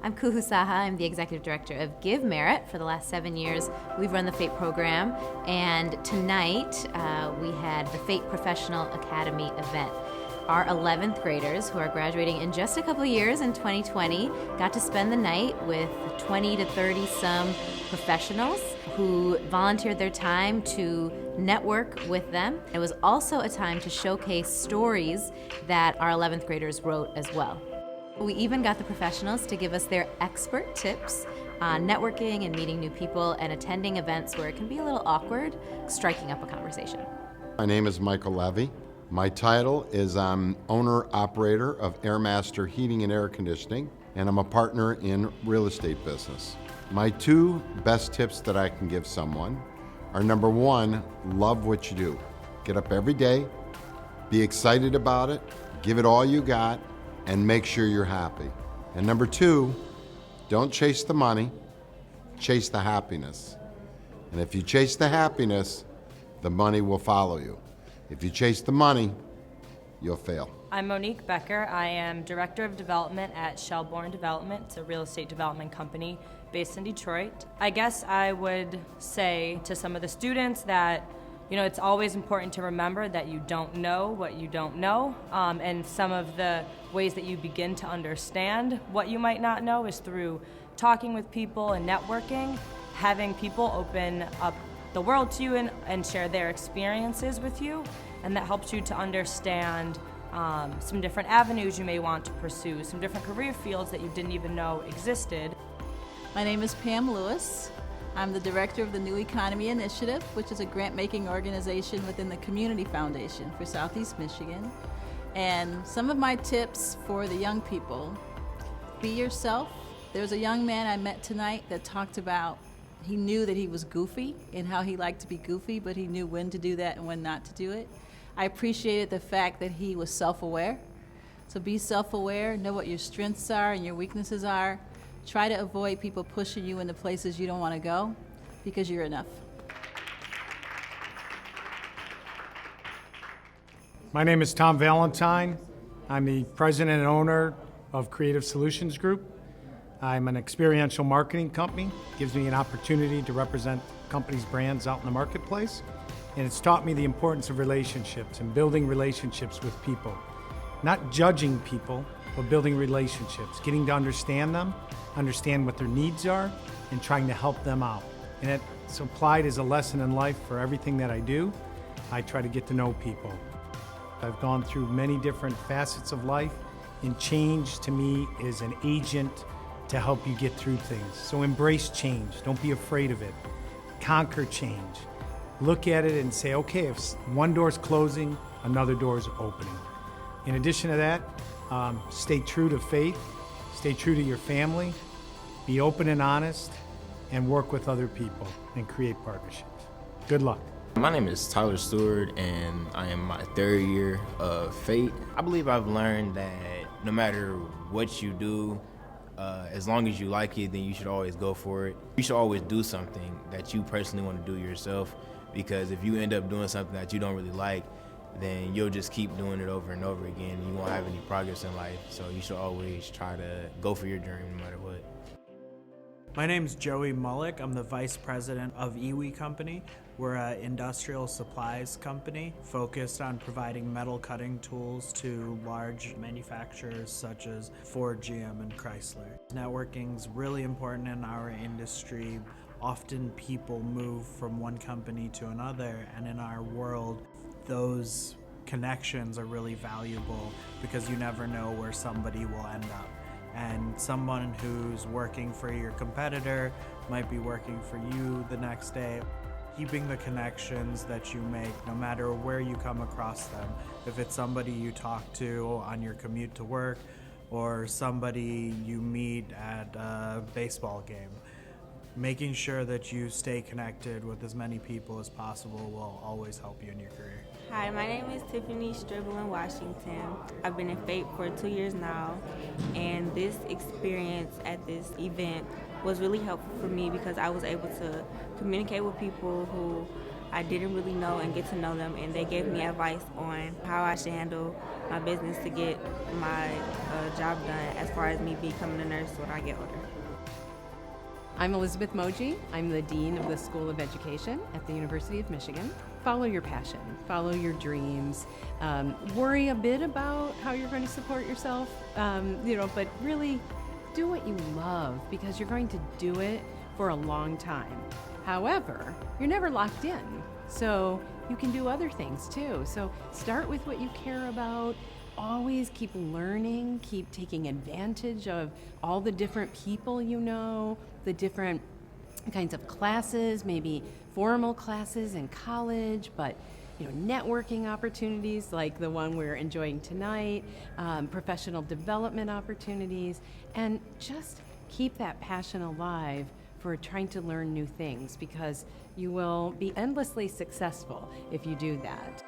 I'm Kuhu Saha. I'm the executive director of Give Merit. For the last 7 years, we've run the FATE program, and tonight we had the FATE Professional Academy event. Our 11th graders, who are graduating in just a couple years in 2020, got to spend the night with 20 to 30 some professionals who volunteered their time to network with them. It was also a time to showcase stories that our 11th graders wrote as well. We even got the professionals to give us their expert tips on networking and meeting new people and attending events where it can be a little awkward, striking up a conversation. My name is Michael Levy. My title is I'm owner-operator of Airmaster Heating and Air Conditioning, and I'm a partner in real estate business. My two best tips that I can give someone are, number one, love what you do. Get up every day, be excited about it, give it all you got, and make sure you're happy. And number two, don't chase the money, chase the happiness. And if you chase the happiness, the money will follow you. If you chase the money, you'll fail. I'm Monique Becker. I am Director of Development at Shelbourne Development. It's a real estate development company based in Detroit. I guess I would say to some of the students that it's always important to remember that you don't know what you don't know, and some of the ways that you begin to understand what you might not know is through talking with people and networking, having people open up the world to you and share their experiences with you, and that helps you to understand some different avenues you may want to pursue, some different career fields that you didn't even know existed. My name is Pam Lewis. I'm the director of the New Economy Initiative, which is a grant-making organization within the Community Foundation for Southeast Michigan. And some of my tips for the young people: be yourself. There's a young man I met tonight that talked about he knew that he was goofy and how he liked to be goofy, but he knew when to do that and when not to do it. I appreciated the fact that he was self-aware. So be self-aware, know what your strengths are and your weaknesses are. Try to avoid people pushing you into places you don't want to go, because you're enough. My name is Tom Valentine. I'm the president and owner of Creative Solutions Group. I'm an experiential marketing company. It gives me an opportunity to represent companies' brands out in the marketplace. And it's taught me the importance of relationships and building relationships with people. Not judging people, but building relationships, getting to understand them, understand what their needs are, and trying to help them out. And it's applied as a lesson in life for everything that I do. I try to get to know people. I've gone through many different facets of life, and change to me is an agent to help you get through things. So embrace change. Don't be afraid of it. Conquer change. Look at it and say, okay, if one door's closing, another door's opening. In addition to that, stay true to faith, stay true to your family, be open and honest, and work with other people and create partnerships. Good luck. My name is Tyler Steward, and I am my third year of FATE. I believe I've learned that no matter what you do, as long as you like it, then you should always go for it. You should always do something that you personally want to do yourself, because if you end up doing something that you don't really like, then you'll just keep doing it over and over again, and you won't have any progress in life. So you should always try to go for your dream no matter what. My name's Joey Mulligan. I'm the vice president of Iwi Company. We're an industrial supplies company focused on providing metal cutting tools to large manufacturers such as Ford, GM, and Chrysler. Networking's really important in our industry. Often people move from one company to another, and in our world, those connections are really valuable because you never know where somebody will end up. And someone who's working for your competitor might be working for you the next day. Keeping the connections that you make, no matter where you come across them, if it's somebody you talk to on your commute to work or somebody you meet at a baseball game, making sure that you stay connected with as many people as possible will always help you in your career. Hi, my name is Tiffany Stovall in Washington. I've been in FATE for 2 years now, and this experience at this event was really helpful for me because I was able to communicate with people who I didn't really know and get to know them, and they gave me advice on how I should handle my business to get my job done as far as me becoming a nurse when I get older. I'm Elisabeth Mochi. I'm the Dean of the School of Education at the University of Michigan. Follow your passion, follow your dreams, worry a bit about how you're going to support yourself, but really do what you love, because you're going to do it for a long time. However, you're never locked in, so you can do other things too. So start with what you care about. Always keep learning, keep taking advantage of all the different people you know, the different kinds of classes, maybe formal classes in college, but networking opportunities like the one we're enjoying tonight, professional development opportunities, and just keep that passion alive for trying to learn new things, because you will be endlessly successful if you do that.